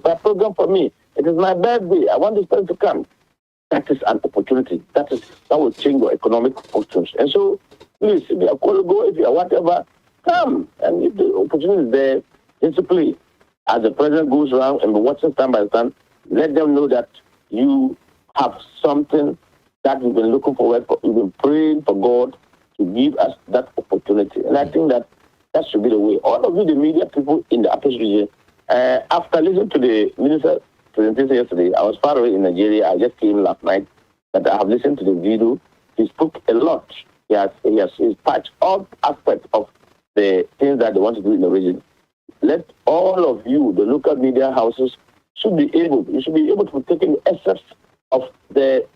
a program for me. It is my birthday. I want this person to come. That is an opportunity. That will change your economic fortunes. And so, please, if you are Kologo, if you are whatever, come. And if the opportunity is there, simply, as the president goes around and watching stand by stand, let them know that you have something that you've been looking forward for. You've been praying for God to give us that opportunity. And I think that should be the way. All of you, the media people in the Upper region, after listening to the minister's presentation yesterday, I was far away in Nigeria. I just came last night, but I have listened to the video. He spoke a lot. He's touched all aspects of the things that they want to do in the region. Let all of you, the local media houses, you should be able to take in excerpts of the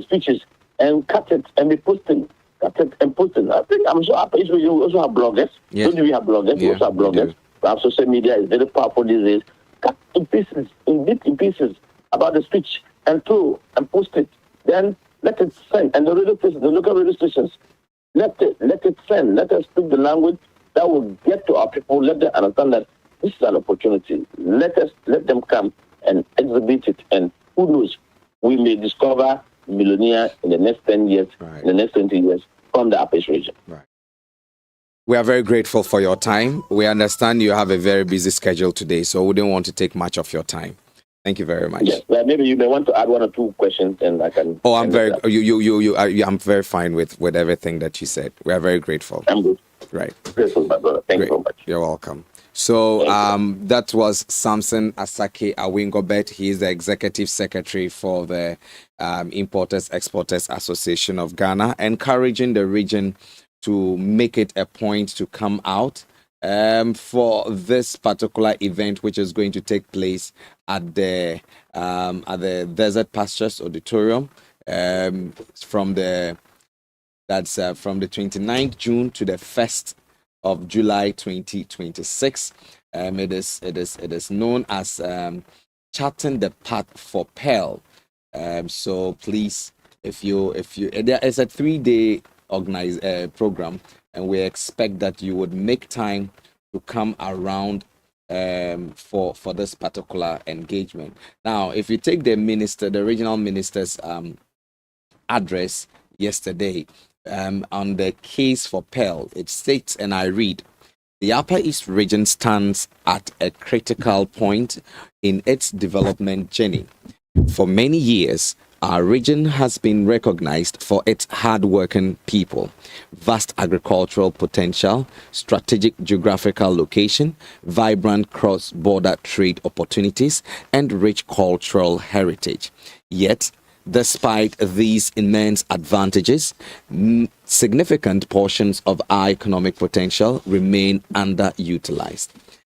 speeches and cut it and be posting. Cut it and posting. I think I'm so happy. We also have bloggers. Yes. Don't we have bloggers? We also have bloggers. Perhaps social media is very powerful these days. Cut in pieces, in pieces about the speech and throw and post it. Then let it send. And the radio stations, the local radio stations, let it send. Let us speak the language that will get to our people. Let them understand that this is an opportunity. Let them come and exhibit it. And who knows, we may discover millionaire in the next 10 years, in the next 20 years from the Upper East region. Right. We are very grateful for your time. We understand you have a very busy schedule today, so we don't want to take much of your time. Thank you very much. Yes, well, maybe you may want to add one or two questions, and I can. Oh, I'm very. I'm very fine with everything that you said. We are very grateful. I'm good. Right. Grateful, my brother. Thank you so much. You're welcome. So that was Samson Asake Awingobet. He is the executive secretary for the Importers Exporters Association of Ghana, encouraging the region to make it a point to come out for this particular event, which is going to take place at the Desert Pastures Auditorium from the 29th June to the 1st of July 2026. It is known as Charting the Path for Pearl. So please, if you it's a 3-day organized program, and we expect that you would make time to come around for this particular engagement. Now, if you take the regional minister's address yesterday, on the case for Pearl, it states, and I read, the Upper East region stands at a critical point in its development journey. For many years, our region has been recognized for its hard-working people, vast agricultural potential, strategic geographical location, vibrant cross-border trade opportunities, and rich cultural heritage. Yet, despite these immense advantages, significant portions of our economic potential remain underutilized.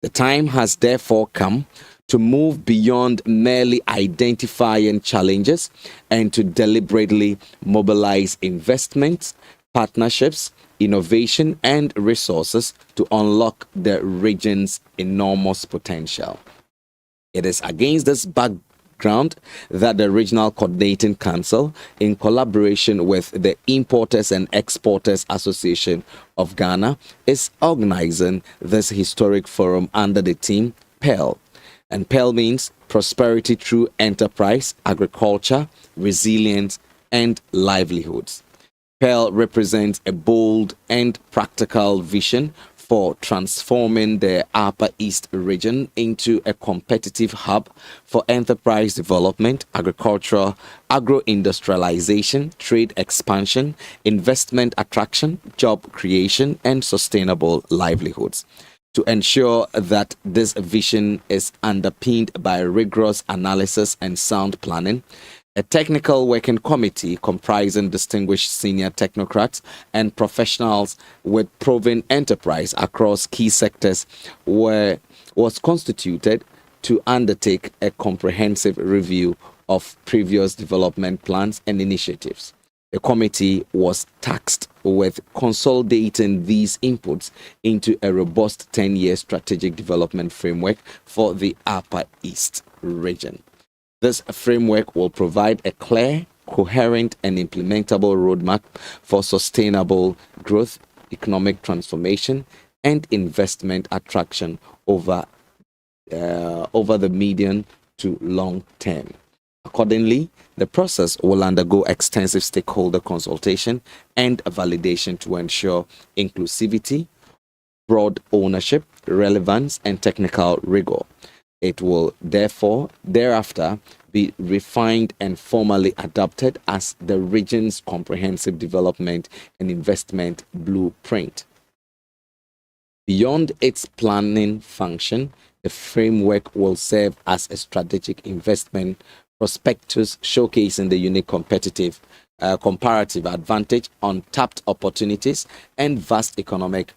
The time has therefore come to move beyond merely identifying challenges and to deliberately mobilize investments, partnerships, innovation, and resources to unlock the region's enormous potential. It is against this background that the Regional Coordinating Council, in collaboration with the Importers and Exporters Association of Ghana, is organizing this historic forum under the theme PEARL. And PEARL means prosperity through enterprise, agriculture, resilience, and livelihoods. PEARL represents a bold and practical vision for transforming the Upper East region into a competitive hub for enterprise development, agro-industrialization, trade expansion, investment attraction, job creation, and sustainable livelihoods. To ensure that this vision is underpinned by rigorous analysis and sound planning, a technical working committee comprising distinguished senior technocrats and professionals with proven enterprise across key sectors was constituted to undertake a comprehensive review of previous development plans and initiatives. The committee was tasked with consolidating these inputs into a robust 10-year strategic development framework for the Upper East region. This framework will provide a clear, coherent, and implementable roadmap for sustainable growth, economic transformation, and investment attraction over over the medium to long term. Accordingly, the process will undergo extensive stakeholder consultation and validation to ensure inclusivity, broad ownership, relevance, and technical rigor. It will therefore thereafter be refined and formally adopted as the region's comprehensive development and investment blueprint. Beyond its planning function, the framework will serve as a strategic investment prospectus showcasing the unique comparative advantage, untapped opportunities, and vast economic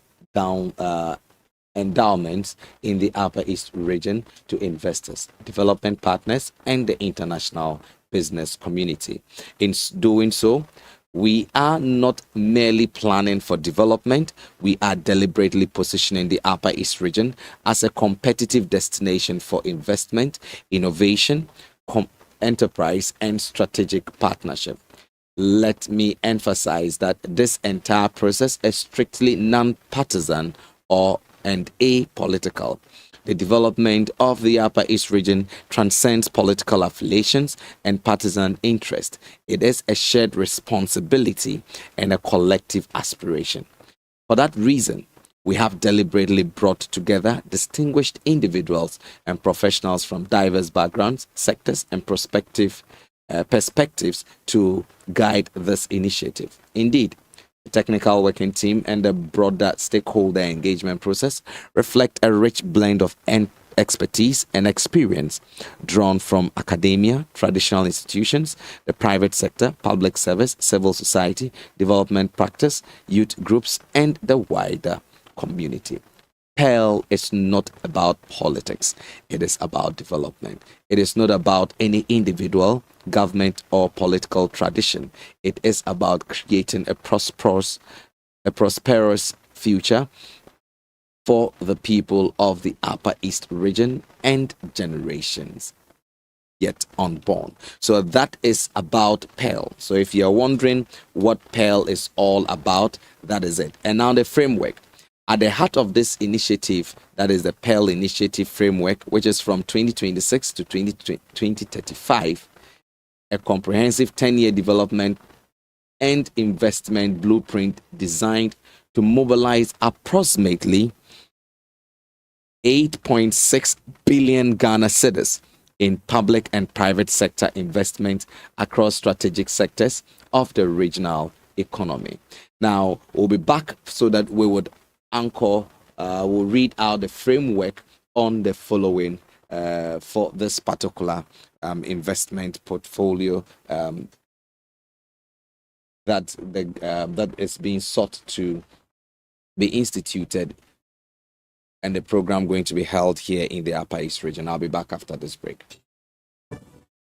endowments in the Upper East region to investors, development partners, and the international business community. In doing so, we are not merely planning for development, we are deliberately positioning the Upper East region as a competitive destination for investment, innovation, enterprise, and strategic partnership. Let me emphasize that this entire process is strictly non-partisan and apolitical. The development of the Upper East region transcends political affiliations and partisan interest. It is a shared responsibility and a collective aspiration. For that reason, we have deliberately brought together distinguished individuals and professionals from diverse backgrounds, sectors, and perspectives to guide this initiative. Indeed, the technical working team and the broader stakeholder engagement process reflect a rich blend of expertise and experience drawn from academia, traditional institutions, the private sector, public service, civil society, development practice, youth groups, and the wider community. Pearl is not about politics. It is about development. It is not about any individual, government, or political tradition. It is about creating a prosperous future for the people of the Upper East region and generations yet unborn. So that is about Pearl. So if you're wondering what Pearl is all about, that is it. And now the framework. At the heart of this initiative, that is the Pearl Initiative Framework, which is from 2026 to 2035, a comprehensive 10-year development and investment blueprint designed to mobilize approximately 8.6 billion Ghana cedis in public and private sector investment across strategic sectors of the regional economy. Now, we'll be back so that we would anchor will read out the framework on the following for this particular investment portfolio that is being sought to be instituted, and the program going to be held here in the Upper East region. I'll be back after this break.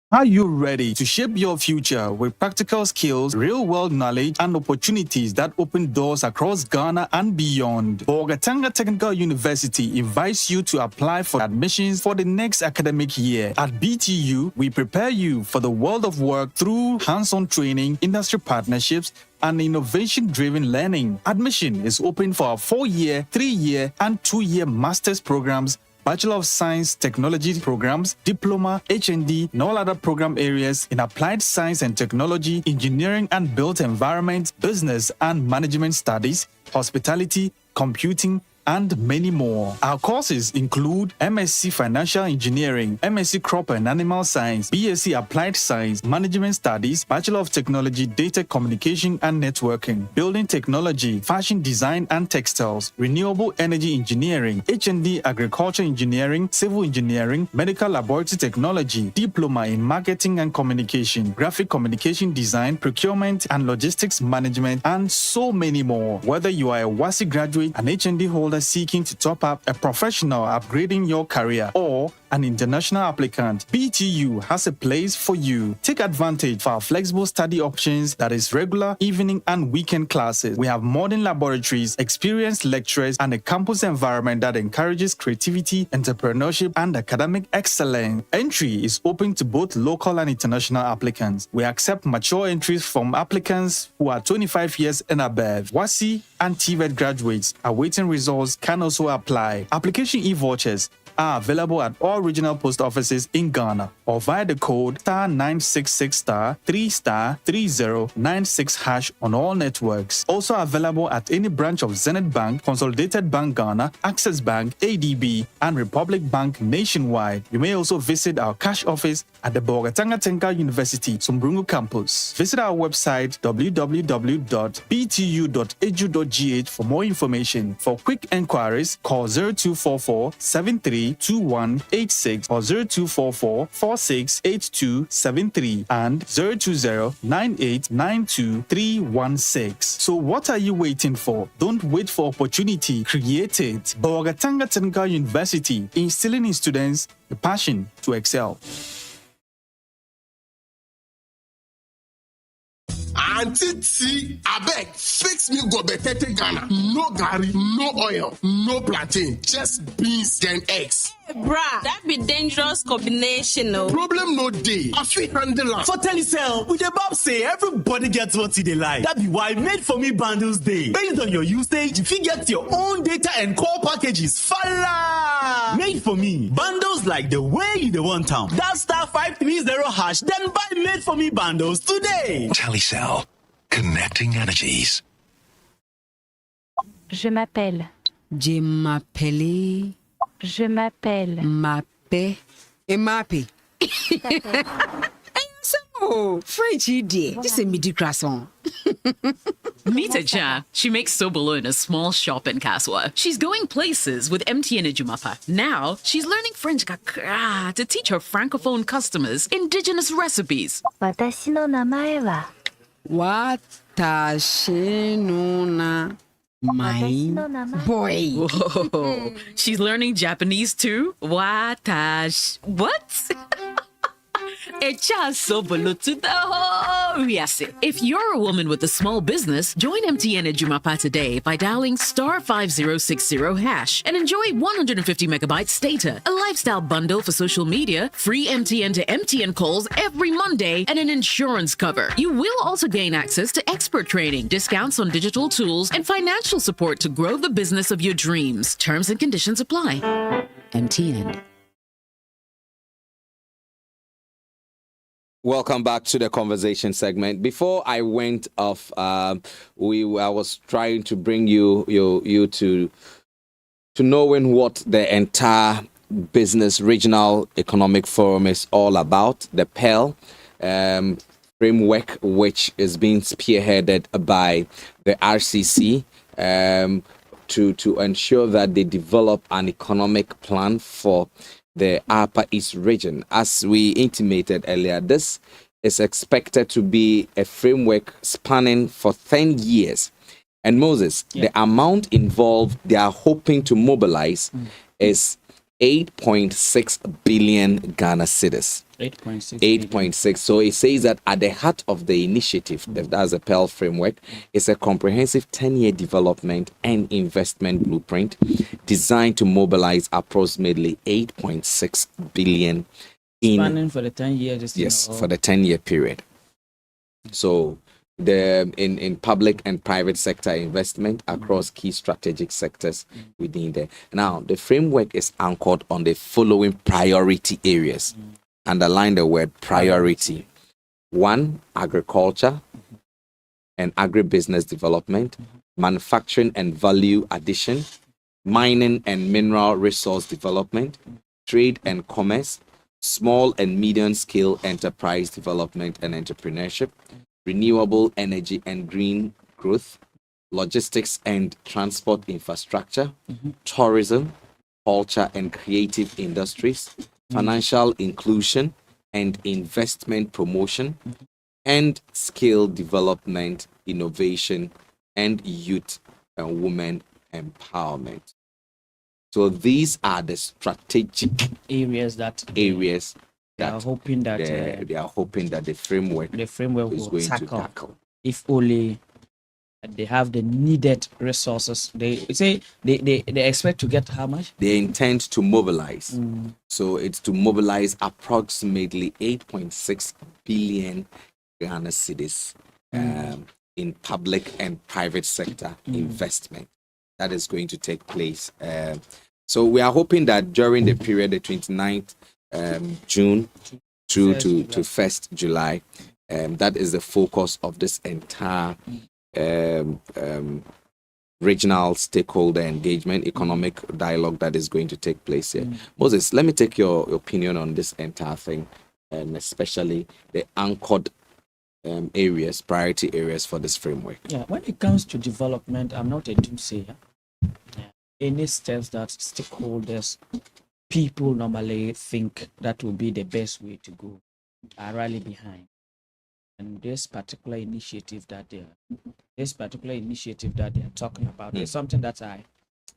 Are you ready to shape your future with practical skills, real-world knowledge, and opportunities that open doors across Ghana and beyond? Bolgatanga Technical University invites you to apply for admissions for the next academic year. At BTU, we prepare you for the world of work through hands-on training, industry partnerships, and innovation-driven learning. Admission is open for our 4-year, 3-year, and 2-year master's programs, Bachelor of Science Technology programs, Diploma, HND, and all other program areas in Applied Science and Technology, Engineering and Built Environment, Business and Management Studies, Hospitality, Computing, and many more. Our courses include MSc Financial Engineering, MSc Crop and Animal Science, BSc Applied Science, Management Studies, Bachelor of Technology, Data Communication and Networking, Building Technology, Fashion Design and Textiles, Renewable Energy Engineering, HND Agriculture Engineering, Civil Engineering, Medical Laboratory Technology, Diploma in Marketing and Communication, Graphic Communication Design, Procurement and Logistics Management, and so many more. Whether you are a WASI graduate, an HND holder seeking to top up, a professional upgrading your career, or an international applicant, BTU has a place for you. Take advantage of our flexible study options, that is regular, evening, and weekend classes. We have modern laboratories, experienced lecturers, and a campus environment that encourages creativity, entrepreneurship, and academic excellence. Entry is open to both local and international applicants. We accept mature entries from applicants who are 25 years and above. WASI and TVET graduates awaiting results can also apply. Application e-vouchers are available at all regional post offices in Ghana or via the code *966*3*3096# on all networks. Also available at any branch of Zenith Bank, Consolidated Bank Ghana, Access Bank, ADB, and Republic Bank nationwide. You may also visit our cash office at the Bogatanga Technical University, Sumbrungu campus. Visit our website www.btu.edu.gh for more information. For quick enquiries, call 0244 732186 or 0244 468273 and 020 9892 So what are you waiting for? Don't wait for opportunity. Create it. Bogatanga Technical University, instilling in students the passion to excel. Auntie T, abeg, fix me go betete Ghana. No garri, no oil, no plantain, just beans and eggs. Bruh, that be dangerous combination, no. Problem no day. I fit handle am. For Telecel, we the Bob say everybody gets what they like. That be why Made For Me bundles day. Based on your usage, you fit get your own data and call packages. Fala! Made For Me bundles like the way you the want town. That *530#. Then buy Made For Me bundles today. Telecel, connecting energies. Je m'appelle. Je m'appelle. Je m'appelle. Mape. Et mape. So, French idiot. This is midi croissant. Meet Aja. She makes sobolo in a small shop in Kaswa. She's going places with MTN Ejumapa. Now, she's learning French kakra to teach her francophone customers indigenous recipes. 私の名前は Watashi no na my boy. Whoa. She's learning Japanese too? Watash. What? Echa sobolo to the whole Riase. If you're a woman with a small business, join MTN Ejumapa today by dialing *5060# and enjoy 150 megabytes data, a lifestyle bundle for social media, free MTN to MTN calls every Monday, and an insurance cover. You will also gain access to expert training, discounts on digital tools, and financial support to grow the business of your dreams. Terms and conditions apply. MTN. Welcome back to the conversation segment. Before I went off, I was trying to bring you to knowing what the entire Business Regional Economic Forum is all about. The PEL framework, which is being spearheaded by the RCC to ensure that they develop an economic plan for the Upper East region. As we intimated earlier, this is expected to be a framework spanning for 10 years. And Moses, the amount involved they are hoping to mobilize is 8.6 billion Ghana cedis. 8.6. So it says that at the heart of the initiative, that's a PEL framework, is a comprehensive 10-year development and investment blueprint designed to mobilize approximately 8.6 billion spanning for the 10 years. For the 10-year period. So in public and private sector investment across key strategic sectors within there. Now, the framework is anchored on the following priority areas. Underline the word priority. 1, agriculture and agribusiness development, manufacturing and value addition, mining and mineral resource development, trade and commerce, small and medium scale enterprise development and entrepreneurship, renewable energy and green growth, logistics and transport infrastructure, tourism, culture and creative industries, financial inclusion and investment promotion, and skill development, innovation, and youth and women empowerment. So these are the strategic areas that they are hoping that the framework is will going to tackle. If only they have the needed resources. They say they expect to get how much? They intend to mobilize. So it's to mobilize approximately 8.6 billion Ghana cedis in public and private sector investment. That is going to take place So we are hoping that during the period, the 29th June through to 1st July, that is the focus of this entire regional stakeholder engagement, economic dialogue that is going to take place here. Moses, let me take your opinion on this entire thing, and especially the anchored areas, priority areas for this framework. Yeah, when it comes to development, I'm not a doomsayer. Any steps that stakeholders, people normally think that will be the best way to go, are rally behind. And this particular initiative that they are talking about is something that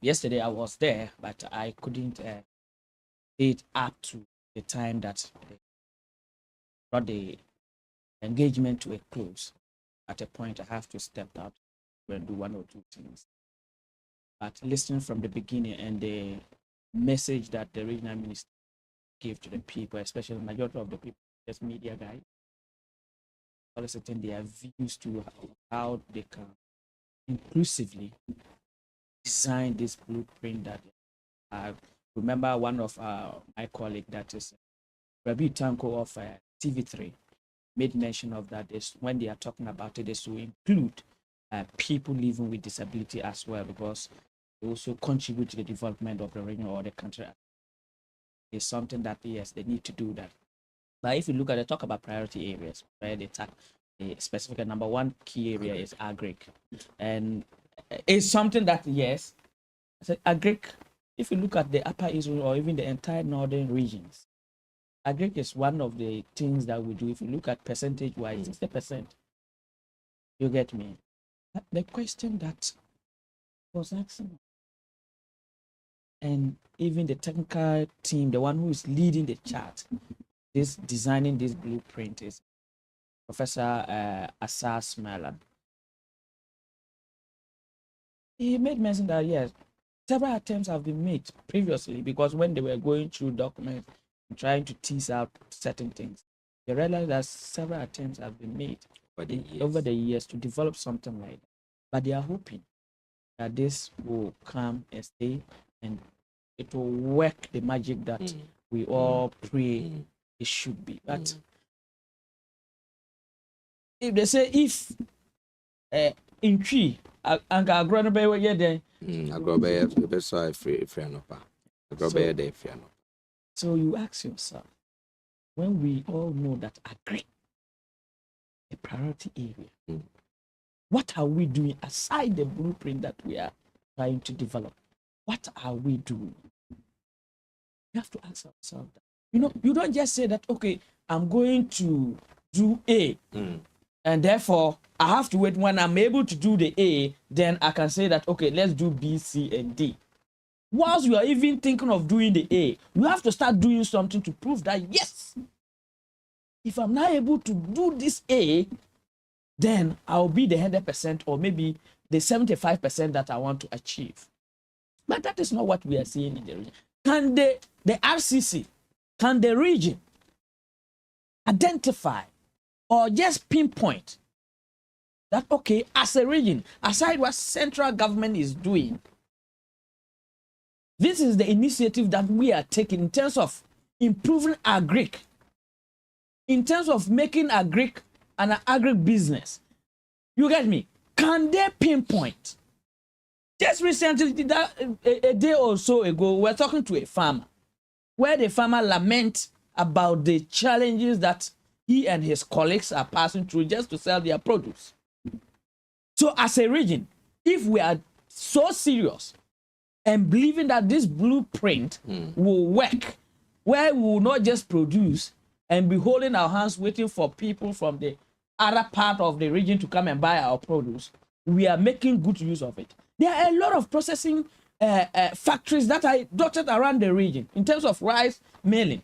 yesterday I was there, but I couldn't see it up to the time that they brought the engagement to a close. At a point, I have to step out and do one or two things. But listening from the beginning and the message that the regional minister gave to the people, especially the majority of the people, just media guys, soliciting their views to how they can inclusively design this blueprint that I remember one of my colleagues, that is Rabi Tanko of TV3, made mention of that is when they are talking about it is to include people living with disability as well, because they also contribute to the development of the region or the country. It's something that, yes, they need to do that. But if you look at it, talk about priority areas, where they talk a specific number one key area is agric. And it's something that, yes, agric, if you look at the upper Israel or even the entire northern regions, agric is one of the things that we do. If you look at percentage wise, 60%. You get me? The question that was asking, and even the technical team, the one who is leading the chart, this designing this blueprint is Professor Asas Malan. He made mention that, yes, several attempts have been made previously, because when they were going through documents and trying to tease out certain things, they realized that several attempts have been made over the years to develop something like that. But they are hoping that this will come and stay, and it will work the magic that we all pray it should be. But if they say, if in tree and so you ask yourself, when we all know that agree a priority area, what are we doing aside the blueprint that we are trying to develop? What are we doing? We have to ask ourselves that. You don't just say that, okay, I'm going to do A, and therefore I have to wait when I'm able to do the A, then I can say that, okay, let's do B, C, and D. Whilst you are even thinking of doing the A, you have to start doing something to prove that, yes, if I'm not able to do this A, then I'll be the 100% or maybe the 75% that I want to achieve. But that is not what we are seeing in the region. Can the RCC, can the region identify or just pinpoint that, okay, as a region, aside what central government is doing, this is the initiative that we are taking in terms of improving agric, in terms of making agric an agric business. You get me? Can they pinpoint? Just recently, a day or so ago, we were talking to a farmer, where the farmer laments about the challenges that he and his colleagues are passing through just to sell their produce. So as a region, if we are so serious and believing that this blueprint will work, where we will not just produce and be holding our hands waiting for people from the other part of the region to come and buy our produce, we are making good use of it. There are a lot of processing factories that are dotted around the region in terms of rice milling.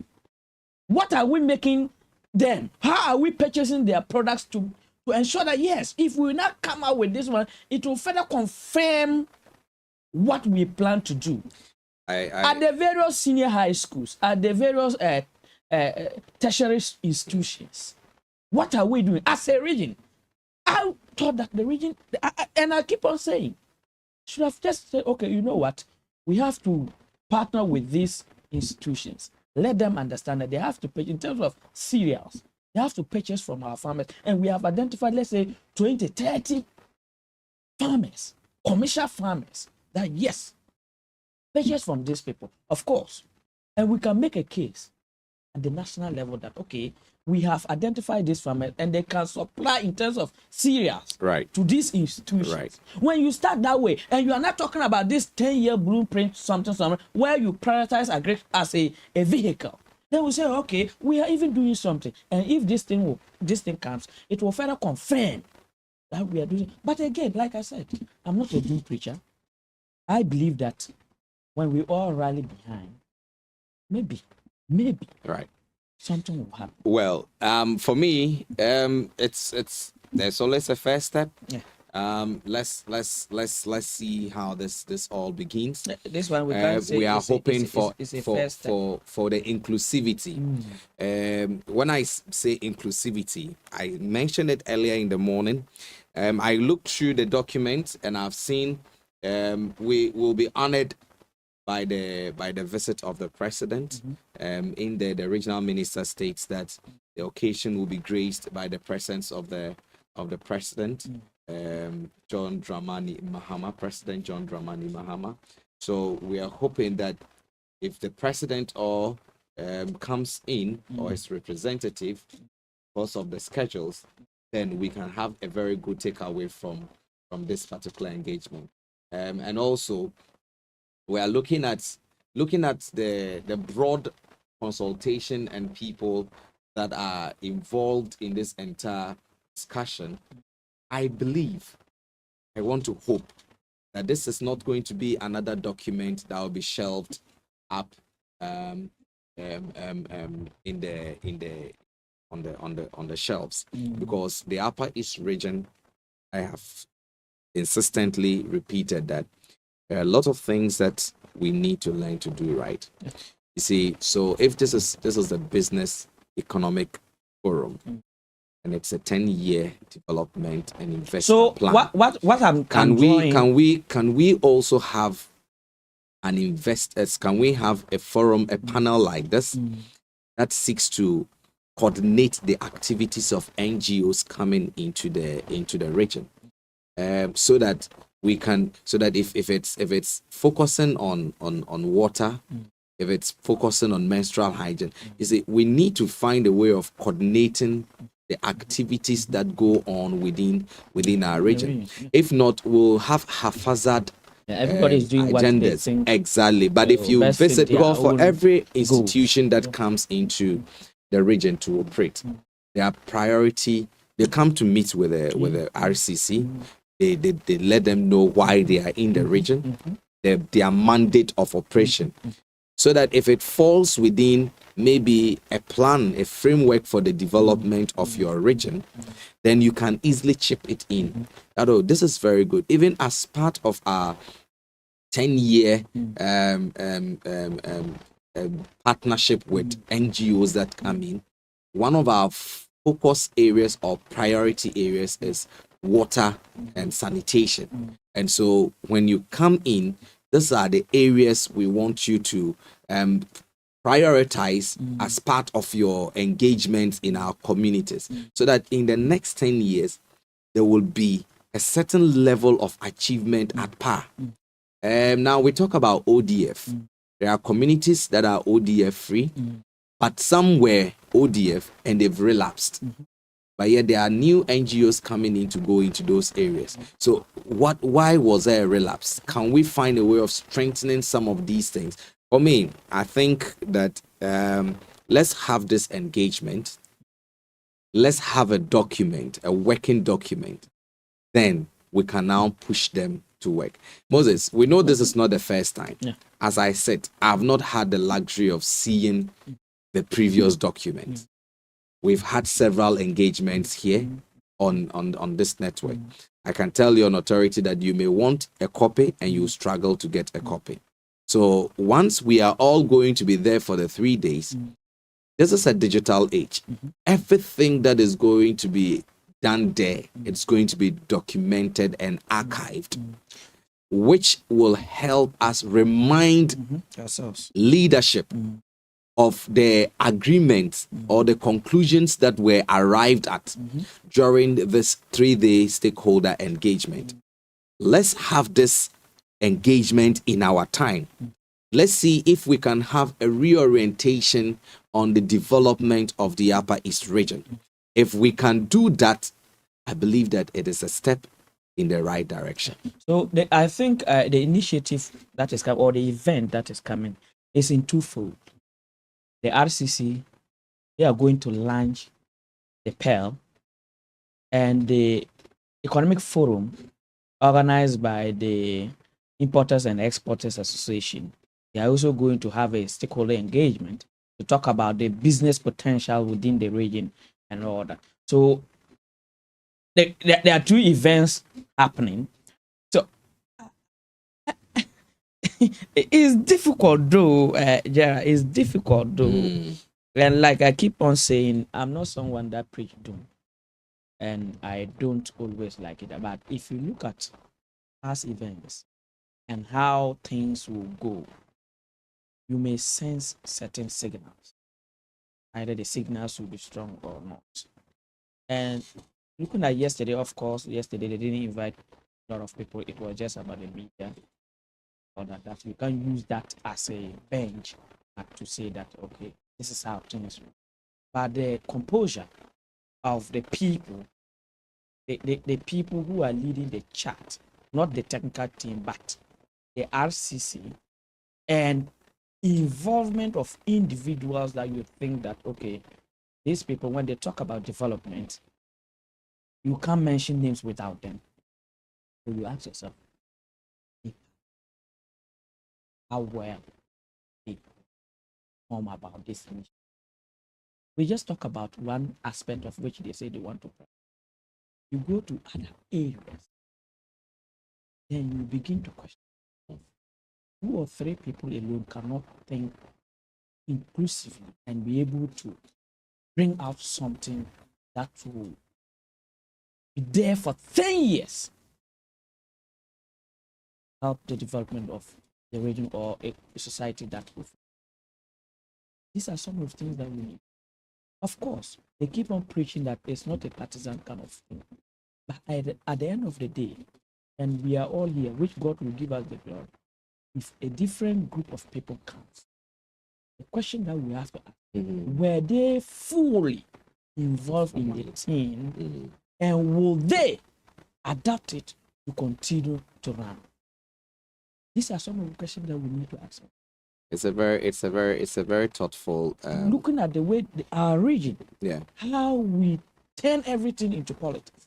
What are we making then? How are we purchasing their products to ensure that, yes, if we not come out with this one, it will further confirm what we plan to do. At the various senior high schools, at the various tertiary institutions, what are we doing as a region? I thought that the region, and I keep on saying, should have just said, okay, you know what? We have to partner with these institutions. Let them understand that they have to pay in terms of cereals. They have to purchase from our farmers. And we have identified, let's say, 20, 30 farmers, commercial farmers, that yes, purchase from these people, of course. And we can make a case at the national level that, okay, we have identified these farmers and they can supply in terms of cereals to these institutions. When you start that way, and you are not talking about this 10-year blueprint, something, where you prioritize agri as a vehicle, then we say, okay, we are even doing something. And if this thing comes, it will further confirm that we are doing. But again, like I said, I'm not a doom preacher. I believe that when we all rally behind, maybe, something will happen. Well, for me, it's there's always a first step. Yeah. Let's see how this all begins. This one we can say we are hoping for the inclusivity. When I say inclusivity, I mentioned it earlier in the morning. I looked through the document and I've seen we will be honored by the visit of the president. In the regional minister states that the occasion will be graced by the presence of the president, John Dramani Mahama, President John Dramani Mahama. So we are hoping that if the president or comes in or his representative, because of the schedules, then we can have a very good takeaway from this particular engagement. And also, we are looking at the broad consultation and people that are involved in this entire discussion. I want to hope that this is not going to be another document that will be shelved up on the shelves, because the Upper East region, I have insistently repeated that there are a lot of things that we need to learn to do right. You see, so if this is a business economic forum, and it's a 10-year development and investment plan. So can we also have an investors? Can we have a forum, a panel like this that seeks to coordinate the activities of NGOs coming into the region, so that if it's focusing on water, if it's focusing on menstrual hygiene, you see, we need to find a way of coordinating the activities that go on within our region. If not, we'll have haphazard everybody's doing agendas. What they think. Exactly. But if you visit, because for every institution that comes into the region to operate, their priority, they come to meet with the RCC. They let them know why they are in the region, their mandate of operation, so that if it falls within maybe a plan, a framework for the development of your region, then you can easily chip it in. Although this is very good, even as part of our 10-year partnership with NGOs that come in, one of our focus areas or priority areas is water and sanitation. And so when you come in, these are the areas we want you to prioritize as part of your engagement in our communities, so that in the next 10 years, there will be a certain level of achievement at par. Now we talk about ODF. There are communities that are ODF free, but some were ODF and they've relapsed. But yet there are new NGOs coming in to go into those areas. So why was there a relapse? Can we find a way of strengthening some of these things? For me, I think that let's have this engagement. Let's have a document, a working document. Then we can now push them to work. Moses, we know this is not the first time. Yeah. As I said, I've not had the luxury of seeing the previous document. We've had several engagements here on this network. I can tell you on authority that you may want a copy and you struggle to get a copy. So once we are all going to be there for the 3 days, this is a digital age. Everything that is going to be done there, it's going to be documented and archived. which will help us remind ourselves, leadership of the agreements or the conclusions that were arrived at during this 3-day stakeholder engagement. Let's have this engagement in our time. Let's see if we can have a reorientation on the development of the Upper East region. If we can do that, I believe that it is a step in the right direction. So I think the initiative that is coming, or the event that is coming, is in twofold. The RCC, they are going to launch the PEL, and the Economic Forum, organized by the Importers and Exporters Association, they are also going to have a stakeholder engagement to talk about the business potential within the region and all that. So there are two events happening. So it's difficult though, Gerard. It's difficult though. And like I keep on saying, I'm not someone that preach doom, and I don't always like it. But if you look at past events and how things will go, you may sense certain signals. Either the signals will be strong or not. And looking at yesterday, of course, yesterday they didn't invite a lot of people. It was just about the media. Or that we can use that as a bench to say that, okay, this is how things work. But the composure of the people, the people who are leading the chat, not the technical team, but the RCC, and involvement of individuals that you think that, okay, these people, when they talk about development, you can't mention names without them. So you ask yourself, how well they come about this mission. We just talk about one aspect of which they say they want to practice. You go to other areas, then you begin to question. 2 or 3 people alone cannot think inclusively and be able to bring out something that will be there for 10 years. Help the development of the region or a society that will. These are some of the things that we need. Of course, they keep on preaching that it's not a partisan kind of thing. But at the end of the day, and we are all here, which God will give us the glory, if a different group of people comes, the question that we have to ask, were they fully involved in the team, and will they adapt it to continue to run? These are some of the questions that we need to ask. It's a very thoughtful. Looking at the way our region, how we turn everything into politics,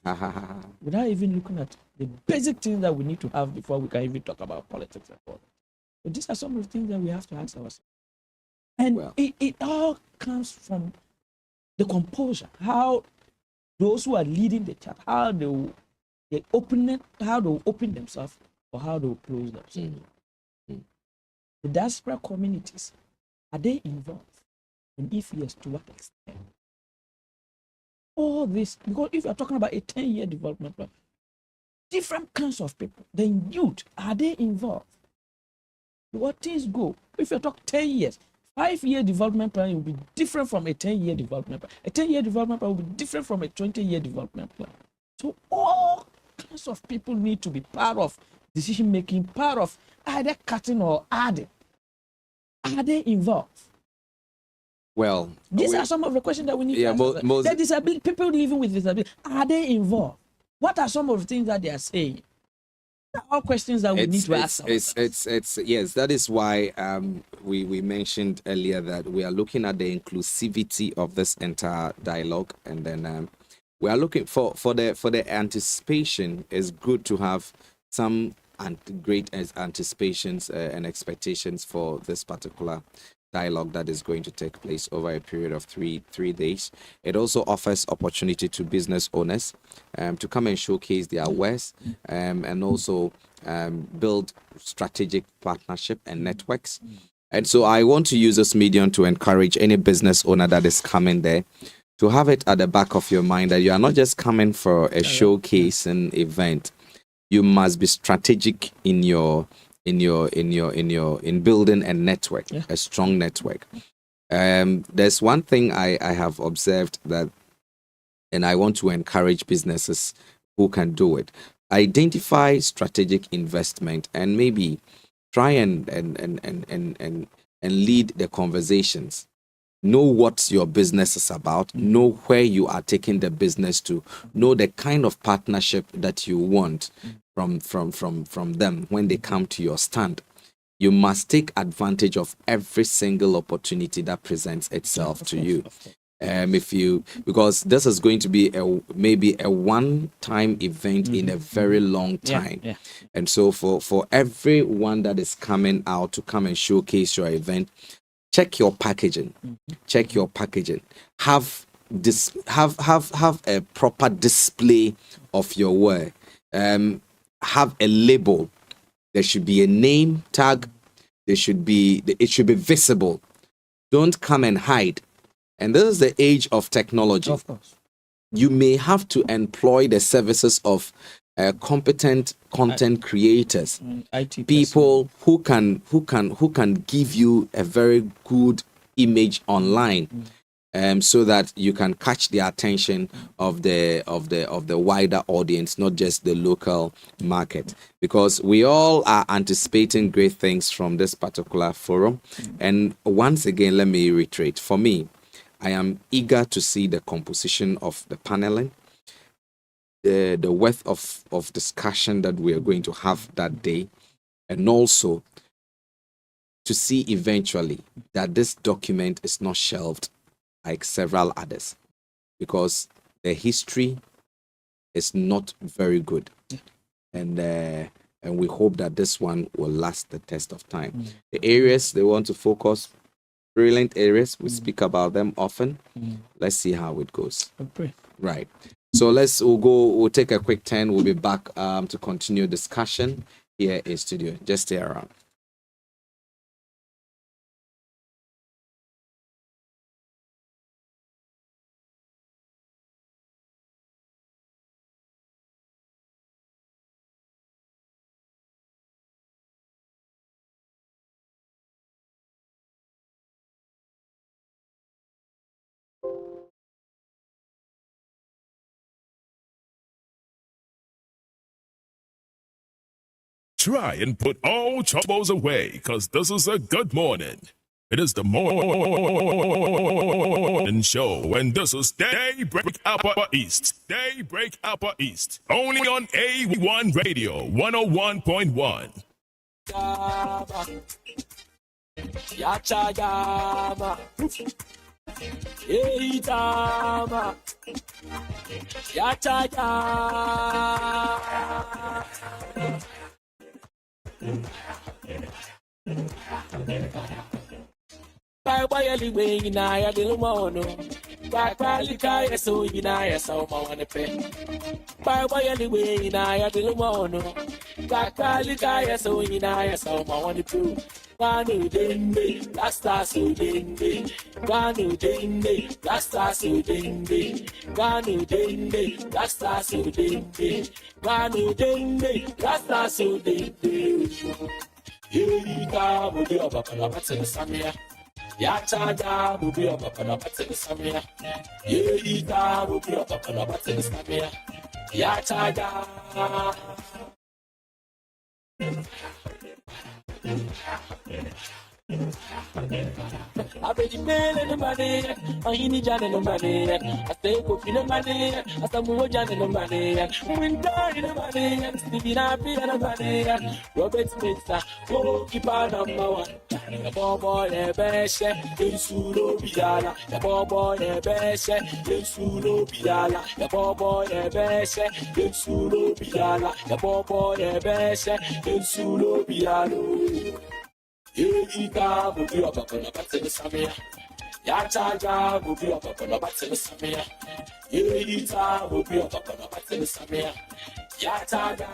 without even looking at the basic things that we need to have before we can even talk about politics at all. So these are some of the things that we have to ask ourselves, and it all comes from the composure, how those who are leading the chat, how they will open themselves, or how they will close themselves. The diaspora communities, are they involved? And if yes, to what extent? All this, because if you're talking about a 10-year development plan, different kinds of people, the youth, are they involved? What things go? If you talk 10 years, 5-year development plan will be different from a 10-year development plan. A 10-year development plan will be different from a 20-year development plan. So all kinds of people need to be part of decision making, part of either cutting or adding. Are they involved? Well, these are some of the questions that we need to answer. The disability, people living with disability, are they involved? What are some of the things that they are saying? These are all questions that we need to ask ourselves. Yes, that is why we mentioned earlier that we are looking at the inclusivity of this entire dialogue, and then we are looking for the anticipation. It's good to have some great anticipations and expectations for this particular dialogue that is going to take place over a period of three days. It also offers opportunity to business owners to come and showcase their wares and also build strategic partnership and networks. And so I want to use this medium to encourage any business owner that is coming there to have it at the back of your mind that you are not just coming for a showcase and event, you must be strategic in building a network, a strong network. There's one thing I have observed that, and I want to encourage businesses who can do it. Identify strategic investment and maybe try and lead the conversations. Know what your business is about, know where you are taking the business to, know the kind of partnership that you want from them when they come to your stand. You must take advantage of every single opportunity that presents itself to you. Because this is going to be maybe a one-time event in a very long time. And so for everyone that is coming out to come and showcase your event, check your packaging. Check your packaging. Have a proper display of your work. Have a label. There should be a name tag. It should be visible. Don't come and hide. And this is the age of technology. Of course. You may have to employ the services of competent content creators, IT people who can give you a very good image online, so that you can catch the attention of the wider audience, not just the local market. Because we all are anticipating great things from this particular forum. And once again, let me reiterate, for me, I am eager to see the composition of the paneling, the worth of discussion that we are going to have that day, and also to see eventually that this document is not shelved like several others, because the history is not very good. And we hope that this one will last the test of time. The areas they want to focus, brilliant areas. We speak about them often. Let's see how it goes. Right. So we'll take a quick turn. We'll be back to continue discussion here in studio. Just stay around. Try and put all troubles away, cause this is a good morning. It is the morning show, and this is Daybreak Upper East. Daybreak Upper East. Only on A1 Radio 101.1. Bye bye, anyway, you know, I didn't want to. Bye bye, so you know, I saw my one pay. Bye bye, anyway, you know, I didn't want to. Bye bye, so you know, I saw my one to. Ganu ding, last us who ding. Ganu ding, last us who ding. Ganu ding, last us who ding. Ganu ding, last us who ding. Yika will be over for a better Samia. Yachaga will be over for a better Samia. Yika will be over for a better Samia. Yachaga. I bet you man in the money, I need Jan in the money, I stay cook in the money, I stay move Jan in the money, winter in the money, and Stevie Nappy in the money, Robert Smith, goalkeeper number one. The boy, the best, the Sudo Biala, the boy, the best, the Sudo Biala, the boy, the best, the Sudo Biala, the boy, the best, the Sudo Biala. Yika will be up on a battle Samia. Yachaga will be up on a battle Samia. Yita will be up on a battle Samia. Yataga.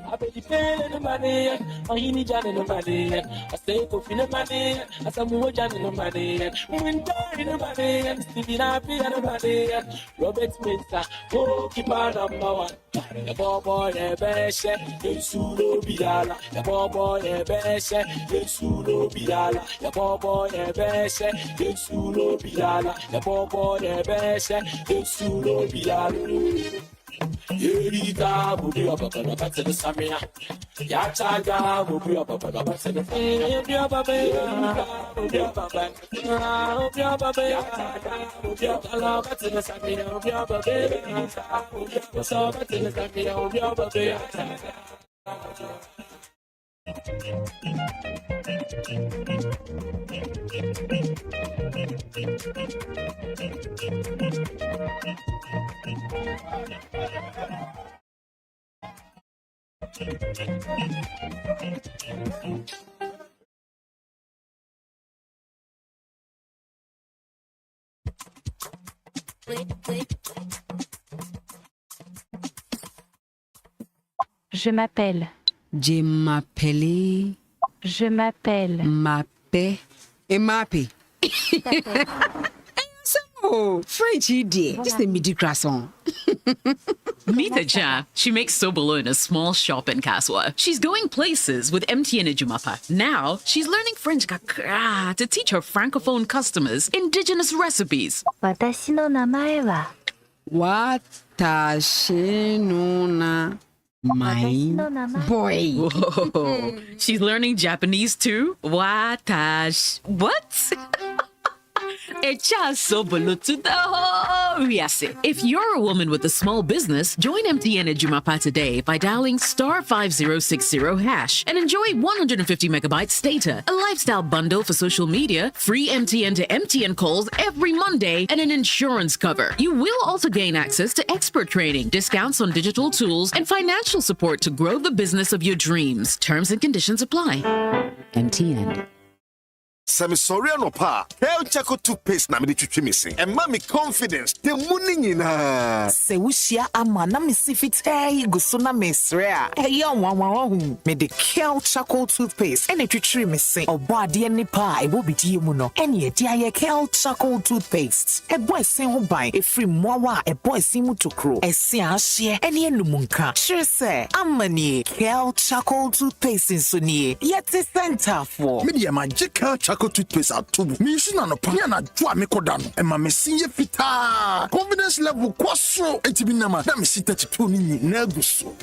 I bet the pele no money, I need Johnny no money. I stay coffee no money, I some more Johnny no money. Winter no money, Stevie Nappy no money. Robert Smith, oh, keep on number one. The boy, the best, the Sudo Biala. The boy, the best, the Sudo Biala. The boy, the best, the Sudo Biala. The boy, the best, the Sudo Biala. Yerita will be up to the Samia. Yachaga will be up to the Je m'appelle. Je m'appelle. Je m'appelle. Mape. Et mape. Oh, French idiot. Just a midi croissant. Meet the Jam. She makes Sobolo in a small shop in Kaswa. She's going places with MTN Ejumapa. Now, she's learning French kakra to teach her francophone customers indigenous recipes. 私の名前は Watashi no na my boy. Whoa. She's learning Japanese too? Watash. What? If you're a woman with a small business, join MTN Ejumapa today by dialing *5060# and enjoy 150 megabytes data, a lifestyle bundle for social media, free MTN to MTN calls every Monday, and an insurance cover. You will also gain access to expert training, discounts on digital tools, and financial support to grow the business of your dreams. Terms and conditions apply. MTN. Samisoriano pa, Kel Chaco toothpaste na me twitwi missing. And mommy confidence, the morning in her. Se wushia ama na me sifite gusuna mesrea. Eya wanwahu. Me the Kel Chaco toothpaste. Ene twitwi missing. Obo ade ni pa e bo bidie mu no. Ene edi aye Kel Chaco toothpaste. E boy sen ho ban, e free mowa, e boy sin mu tokro. E se ahye, ene enumunka. Sure say, amani Kel Chaco toothpaste so nie. Yet center for. Media magic Kel Chaco toothpaste atubu. Me isi na no pa na dwa me kodano. E ma me sinye fita. Confidence level kwaso. Etibi na ma. Na me sita 32 ni na guso.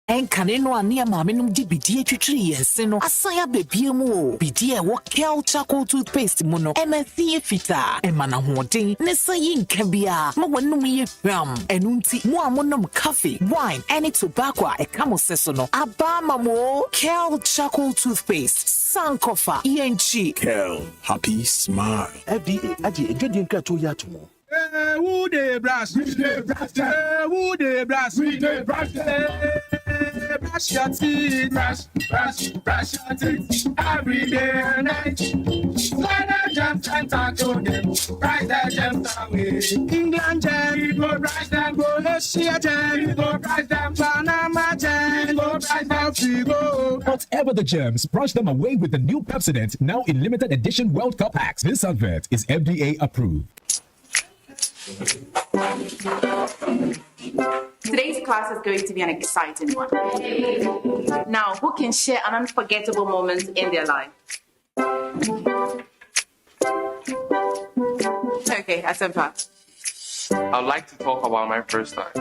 Enkane no ane maame no di bidie twitwiri yense no asaya bebie mu o bidie wo Kel Chaco toothpaste mu no emesie fita emana hoden ne sayi nka bia ma wonum ye hwam enunti mu amonom coffee wine any tobacco e kamo seso no aba mamo Kel Chaco toothpaste sankofa yenchi Kel happy smile FDA aje edwedin krato ya to mo. Who dey brush? We dey brush. Who dey brush? We dey brush. Brush your teeth. Brush your teeth. Every day and night. Slide the jam and talk to them. Brush the jam away. England jam, we go brush them. Go Asia jam, we go brush them. Panama jam, we go brush them. We go. Whatever the germs, brush them away with the new Pepsodent, now in limited edition World Cup packs. This advert is FDA approved. Today's class is going to be an exciting one. Now, who can share an unforgettable moment in their life? Okay, Asempa. I'd like to talk about my first time.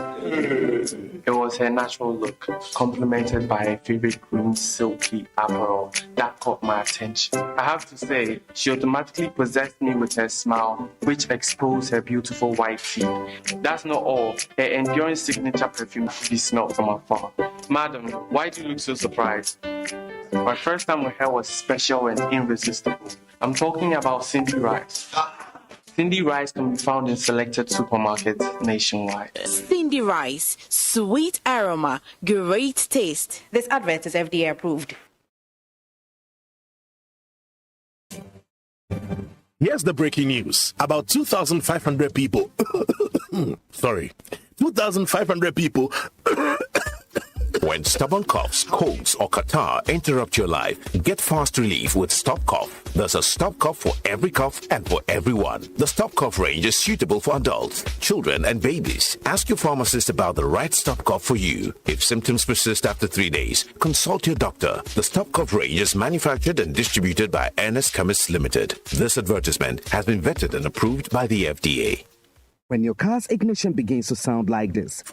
It was her natural look, complemented by her favorite green silky apparel that caught my attention. I have to say, she automatically possessed me with her smile, which exposed her beautiful white teeth. That's not all. Her enduring signature perfume could be smelled from afar. Madam, why do you look so surprised? My first time with her was special and irresistible. I'm talking about Cindy Rice. Cindy Rice can be found in selected supermarkets nationwide. Cindy Rice, sweet aroma, great taste. This advert is FDA approved. Here's the breaking news. About 2,500 people. 2,500 people When stubborn coughs, colds, or catarrh interrupt your life, get fast relief with Stop Cough. There's a Stop Cough for every cough and for everyone. The Stop Cough range is suitable for adults, children, and babies. Ask your pharmacist about the right Stop Cough for you. If symptoms persist after 3 days, consult your doctor. The Stop Cough range is manufactured and distributed by Ernest Chemists Limited. This advertisement has been vetted and approved by the FDA. When your car's ignition begins to sound like this,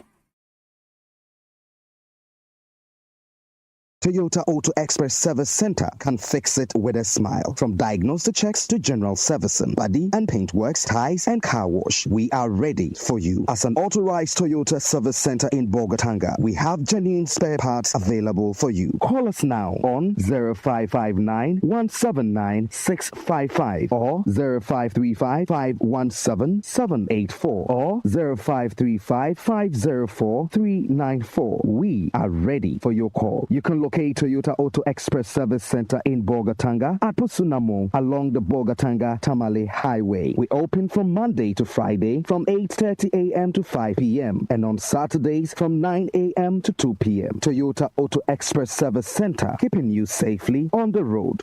Toyota Auto Express Service Center can fix it with a smile. From diagnostic checks to general servicing, body and paint works, ties and car wash, we are ready for you. As an authorized Toyota Service Center in Bogatanga, we have genuine spare parts available for you. Call us now on 0559 179 655 or 0535 517 784 or 0535 504 394. We are ready for your call. You can locate Toyota Auto Express Service Center in Bogatanga at Pusunamo along the Bogatanga-Tamale Highway. We open from Monday to Friday from 8:30 a.m. to 5 p.m. and on Saturdays from 9 a.m. to 2 p.m. Toyota Auto Express Service Center, keeping you safely on the road.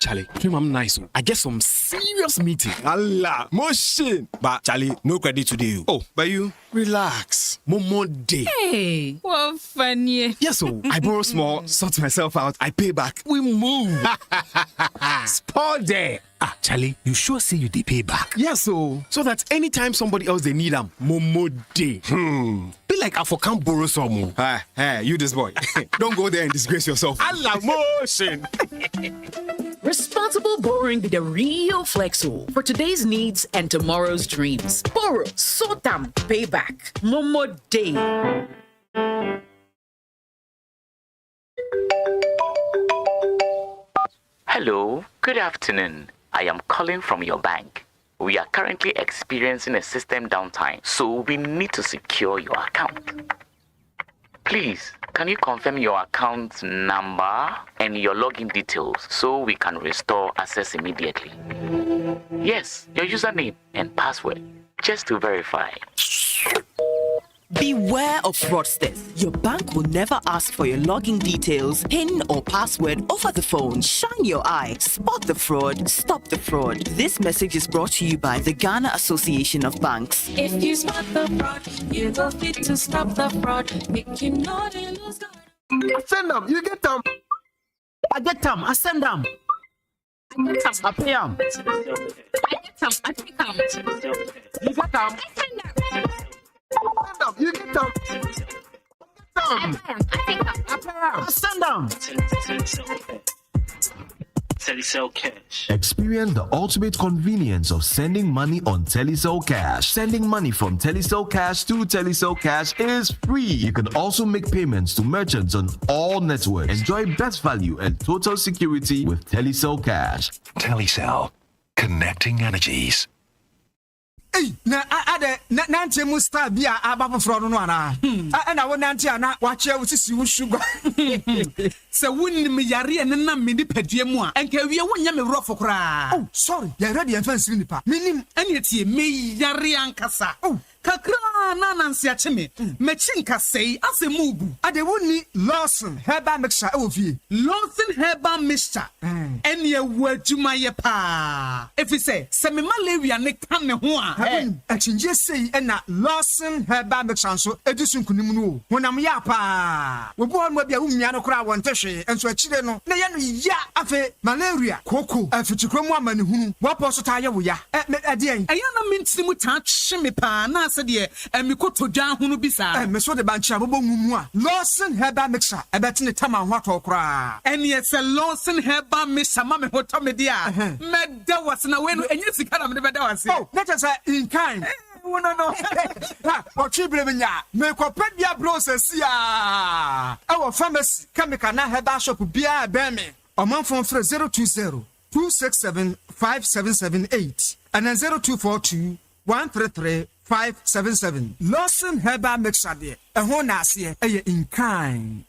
Charlie, I'm nice. I get some serious meeting. Allah, motion. But Charlie, no credit today. Oh, but you relax. More day. Hey, what funny. Yes, so I borrow small, sort myself out, I pay back. We move. Spot there. Ah, Charlie, you sure say you dey pay back? Yes, so that anytime somebody else they need them, Momo day. Be like I can't borrow some. Hey, you this boy. Don't go there and disgrace yourself. Allah motion. Responsible borrowing be the real Flexo for today's needs and tomorrow's dreams. Borrow, sort them, pay back. Momo day. Hello, good afternoon. I am calling from your bank. We are currently experiencing a system downtime, so we need to secure your account. Please, can you confirm your account number and your login details so we can restore access immediately? Yes, your username and password, just to verify. Beware of fraudsters. Your bank will never ask for your login details, PIN, or password over the phone. Shine your eye. Spot the fraud. Stop the fraud. This message is brought to you by the Ghana Association of Banks. If you spot the fraud, you go fit to stop the fraud. Make you know they lose God. I send them. You get them. I get them. I send them. I get them. I pay them. I get them. I pick them. You get them. I send them. You get them. I pick them. I send them. Telecel Cash. Experience the ultimate convenience of sending money on Telecel Cash. Sending money from Telecel Cash to Telecel Cash is free. You can also make payments to merchants on all networks. Enjoy best value and total security with Telecel Cash. Telecel, connecting energies. Hey, Nanti Musta be a from Rwana. And I want Nanti and watch you with you sugar. So wouldn't me yari and then me the pediamua and can we one yammy rough for cry. Oh, sorry, you're ready and fancy in the park. Meaning, and yet me yari and cassa. Oh, Kakra Nancy Achime, Machinka say as a mubu. I de wouldn't Lawson, Herba Mixture of you. Lawson Herba Mixture. And your word to my pa. If we say, Semi Malaria Nick Tamne, actually, just say, and not Lawson Herba Mixture, so Edison Kunimu. When I'm yapa, we born with your Umiano crowd one teshe, and so a children, Nayan ya afe malaria, cocoa, and for Chukroman who, what was tire we ya? At the end, I don't mean to touch me pa. And me go to John Hunubisa, and Miss the Bancha Mumua. Lawson Herba Mixer, a bet in the Tama Water cry. And yes, a Lawson Herba Mixer, Mamma Hotomedia. Med there was no way, and you see, I'm never done. Oh, let us in kind. No. What you believe in ya? Make a pedia process. Our pharmacy, Kamikana Herba Shop, Bia Bemi, or month from 020 267 5778, and then 0242 133 577. Lawson Herba Mixer, a whole nasi, in kind.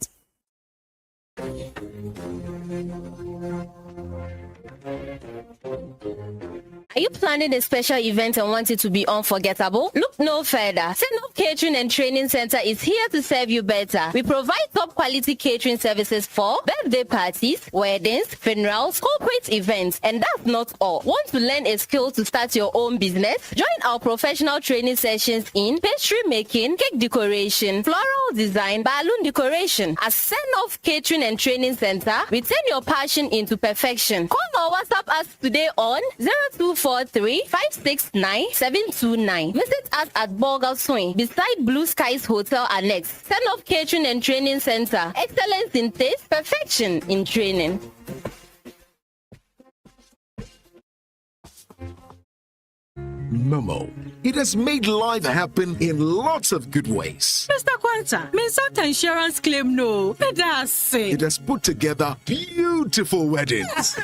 Are you planning a special event and want it to be unforgettable? Look no further. Senop Catering and Training Center is here to serve you better. We provide top quality catering services for birthday parties, weddings, funerals, corporate events, and that's not all. Want to learn a skill to start your own business? Join our professional training sessions in pastry making, cake decoration, floral design, balloon decoration. At Senop Catering and Training Center, we turn your passion into perfection. Call or WhatsApp us today on 0243-569-729. Visit us at Borgal Swing beside Blue Skies Hotel Annex. Senop Catering and Training Center. Excellence in taste, perfection in training. Momo. It has made life happen in lots of good ways. Mr. Quanta, Minsat insurance claim no. It has put together beautiful weddings.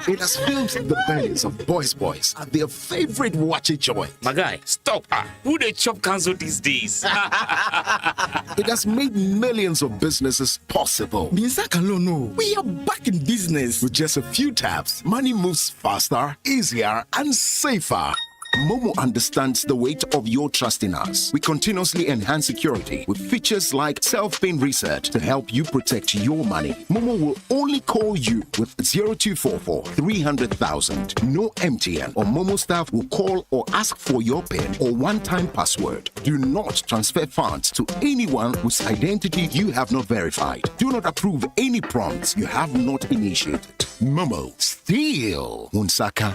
It has filled the bellies of boys at their favorite watchy joint. My guy, stop. Who they chop cancel these days? It has made millions of businesses possible. We are back in business. With just a few taps, money moves faster, easier, and safer. Momo understands the weight of your trust in us. We continuously enhance security with features like self-paying reset to help you protect your money. Momo will only call you with 0244 300,000. No MTN or Momo staff will call or ask for your PIN or one-time password. Do not transfer funds to anyone whose identity you have not verified. Do not approve any prompts you have not initiated. Momo, still Unsaka.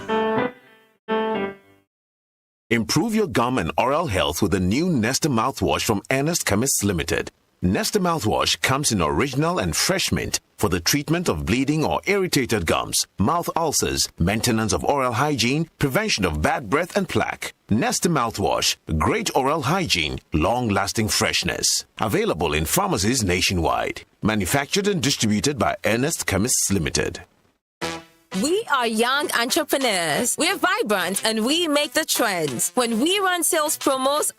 Improve your gum and oral health with the new Nesta mouthwash from Ernest Chemists Limited. Nesta mouthwash comes in original and fresh mint for the treatment of bleeding or irritated gums, mouth ulcers, maintenance of oral hygiene, prevention of bad breath and plaque. Nesta mouthwash, great oral hygiene, long-lasting freshness. Available in pharmacies nationwide. Manufactured and distributed by Ernest Chemists Limited. We are young entrepreneurs. We're vibrant and we make the trends. When we run sales promos,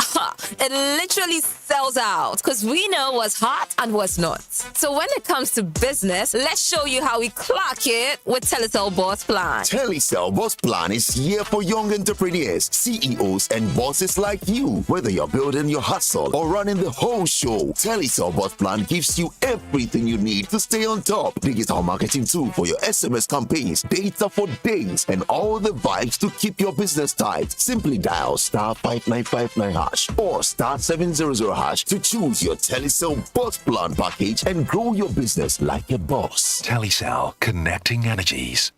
it literally sells out because we know what's hot and what's not. So when it comes to business, let's show you how we clock it with Telecel Boss Plan. Telecel Boss Plan is here for young entrepreneurs, CEOs, and bosses like you. Whether you're building your hustle or running the whole show, Telecel Boss Plan gives you everything you need to stay on top. Digital marketing tool for your SMS campaigns, data for days, and all the vibes to keep your business tight. Simply dial *5959# or *700# to choose your Telecel Boss Plan package and grow your business like a boss. Telecel, connecting energies.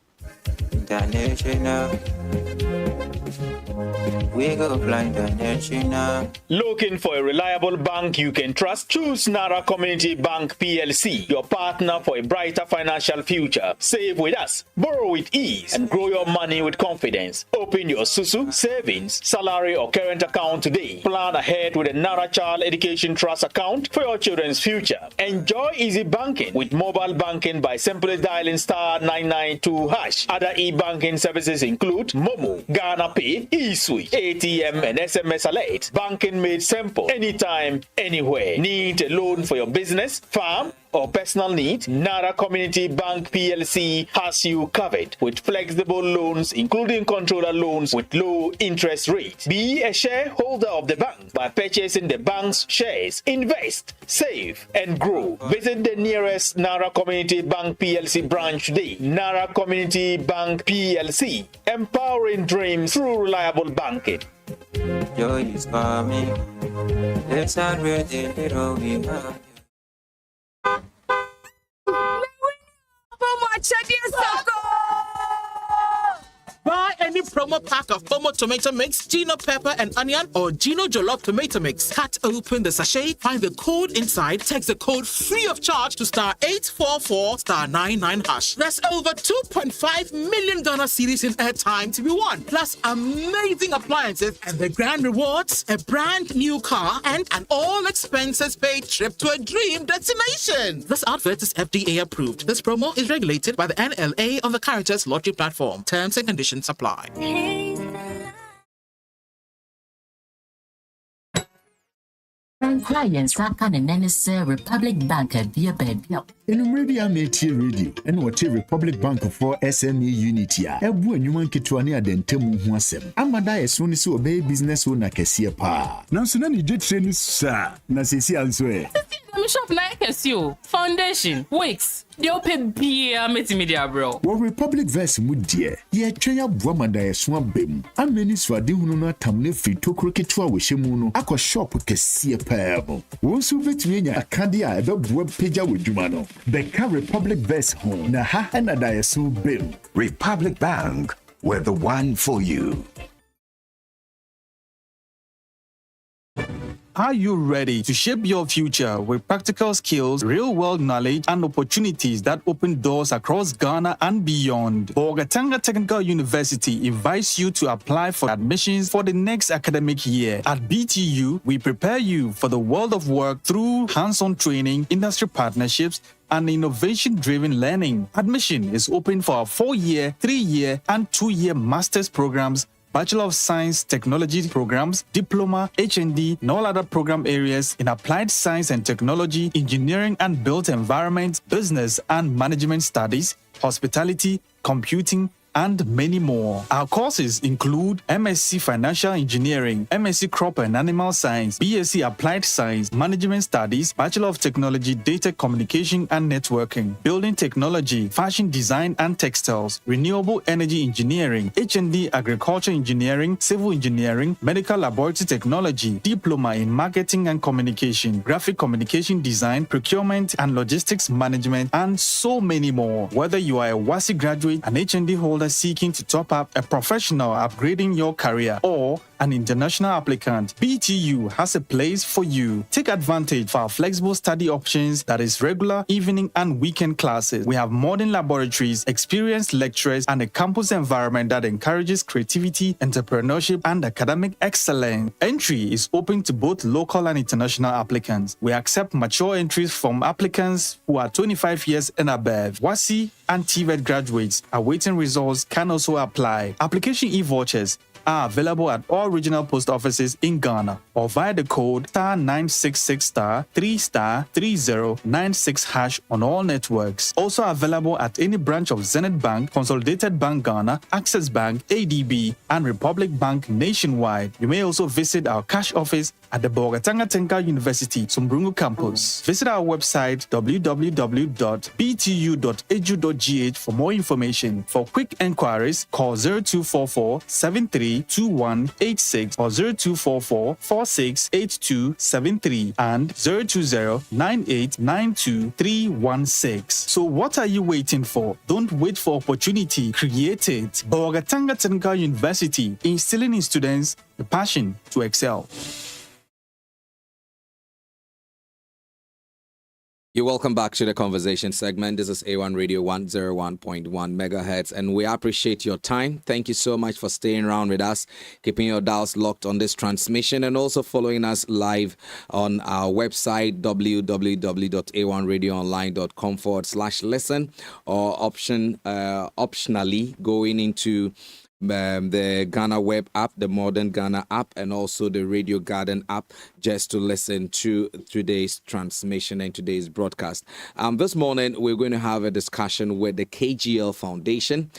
We go blind now. Looking for a reliable bank you can trust? Choose Nara Community Bank PLC, your partner for a brighter financial future. Save with us, borrow with ease, and grow your money with confidence. Open your Susu, savings, salary, or current account today. Plan ahead with a Nara Child Education Trust account for your children's future. Enjoy easy banking with mobile banking by simply dialing *992#. Other e-banking services include Momo, Ghana Pay, eSwitch, ATM, and SMS Alert. Banking made simple, anytime, anywhere. Need a loan for your business, farm, or personal need? Nara Community Bank PLC has you covered with flexible loans, including controller loans with low interest rates. Be a shareholder of the bank by purchasing the bank's shares. Invest, save, and grow. Visit the nearest Nara Community Bank PLC branch today. Nara Community Bank PLC, empowering dreams through reliable banking. Joy is coming. Let's celebrate the little we have. Buy any promo pack of Fomo tomato mix, Gino pepper and onion, or Gino jollof tomato mix. Cut open the sachet, find the code inside, text the code free of charge to *844 *99#. That's over $2.5 million series in airtime to be won, plus amazing appliances and the grand rewards: a brand new car and an all expenses paid trip to a dream destination. This advert is FDA approved. This promo is regulated by the NLA on the Caritas Lottery platform. Terms and conditions apply. Yankra Yansaka and Nenese Republic Bank at Dear Bed. Enumredi Ameti Radio, and what Republic Bank for SME Unity. Ebu and Yuman Kitwani Adentemu Huasem. Amada as soon as you obey business owner Kessia Pa. Nansuna ni jet train, sir. Nasisi Answe. I'm shop like SEO, foundation, wigs. The open beer multimedia, bro. Well, Republic Verse Mudia. Ye Chaya Bramada Swan Bim. And many Swadihuna Tamne free to Kroketwa with Shemuno. Aqua shop Kessia Payable. Once you bet me a candia about web page with Jumano. Beka Republic Verse Home. Naha and a diasu Bim. Republic Bank, we're the one for you. Are you ready to shape your future with practical skills, real-world knowledge, and opportunities that open doors across Ghana and beyond? Bolgatanga Technical University invites you to apply for admissions for the next academic year. At BTU, we prepare you for the world of work through hands-on training, industry partnerships, and innovation-driven learning. Admission is open for our 4-year, 3-year, and 2-year master's programs, Bachelor of Science Technology programs, Diploma, HND, and all other program areas in Applied Science and Technology, Engineering and Built Environment, Business and Management Studies, Hospitality, Computing, and many more. Our courses include MSc Financial Engineering, MSc Crop and Animal Science, BSc Applied Science, Management Studies, Bachelor of Technology, Data Communication and Networking, Building Technology, Fashion Design and Textiles, Renewable Energy Engineering, HND Agriculture Engineering, Civil Engineering, Medical Laboratory Technology, Diploma in Marketing and Communication, Graphic Communication Design, Procurement and Logistics Management, and so many more. Whether you are a WASI graduate, an HND holder seeking to top up, a professional upgrading your career, or an international applicant, BTU has a place for you. Take advantage of our flexible study options, that is regular, evening, and weekend classes. We have modern laboratories, experienced lecturers, and a campus environment that encourages creativity, entrepreneurship, and academic excellence. Entry is open to both local and international applicants. We accept mature entries from applicants who are 25 years and above. WASI and TVET graduates awaiting results can also apply. Application e-vouchers are available at all regional post offices in Ghana or via the code *966*3*3096# on all networks. Also available at any branch of Zenith Bank, Consolidated Bank Ghana, Access Bank, ADB, and Republic Bank nationwide. You may also visit our cash office at the Bolgatanga Technical University, Sumbrungu campus. Visit our website www.btu.edu.gh for more information. For quick enquiries, call 0244 732186 or 0244 468273 and 020-9892-316. So what are you waiting for? Don't wait for opportunity. Create it. Bolgatanga Technical University, instilling in students the passion to excel. You're welcome back to the conversation segment. This is A1 Radio 101.1 megahertz, and we appreciate your time. Thank you so much for staying around with us, keeping your dials locked on this transmission, and also following us live on our website, www.a1radioonline.com/listen, or optionally going into the Ghana web app, the Modern Ghana app, and also the Radio Garden app, just to listen to today's transmission and today's broadcast. This morning, we're going to have a discussion with the KGL Foundation.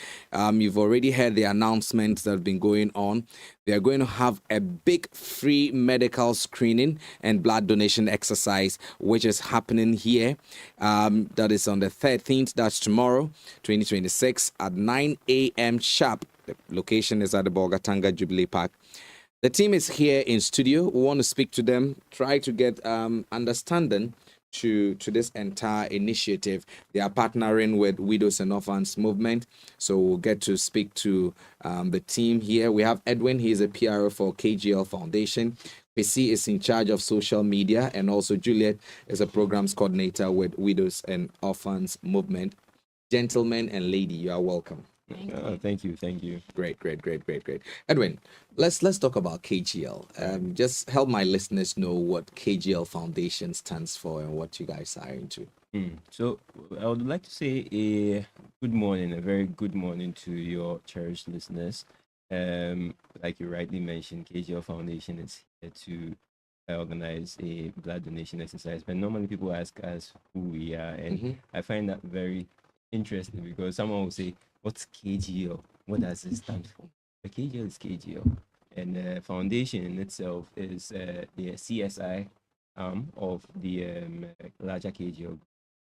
You've already heard the announcements that have been going on. They are going to have a big free medical screening and blood donation exercise, which is happening here. That is on the 13th, that's tomorrow, 2026, at 9 a.m. sharp. The location is at the Bolgatanga Jubilee Park. The team is here in studio. We want to speak to them, try to get understanding to this entire initiative. They are partnering with Widows and Orphans Movement. So we'll get to speak to the team here. We have Edwin. He is a PRO for KGL Foundation. PC is in charge of social media, and also Juliet is a programs coordinator with Widows and Orphans Movement. Gentlemen and lady, you are welcome. Thank you. Great. Edwin, let's talk about KGL. Just help my listeners know what KGL Foundation stands for and what you guys are into. So I would like to say a very good morning to your cherished listeners. Like you rightly mentioned, KGL Foundation is here to organize a blood donation exercise. But normally people ask us who we are, and I find that very interesting because someone will say, "What's KGL? What does it stand for?" The KGL is KGL, and the foundation in itself is the CSI arm of the larger KGL.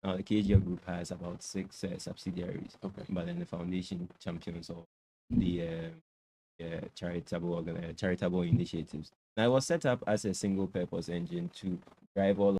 Now, the KGL group has about 6 subsidiaries, but then the foundation champions of the charitable initiatives. Now, it was set up as a single-purpose engine to drive all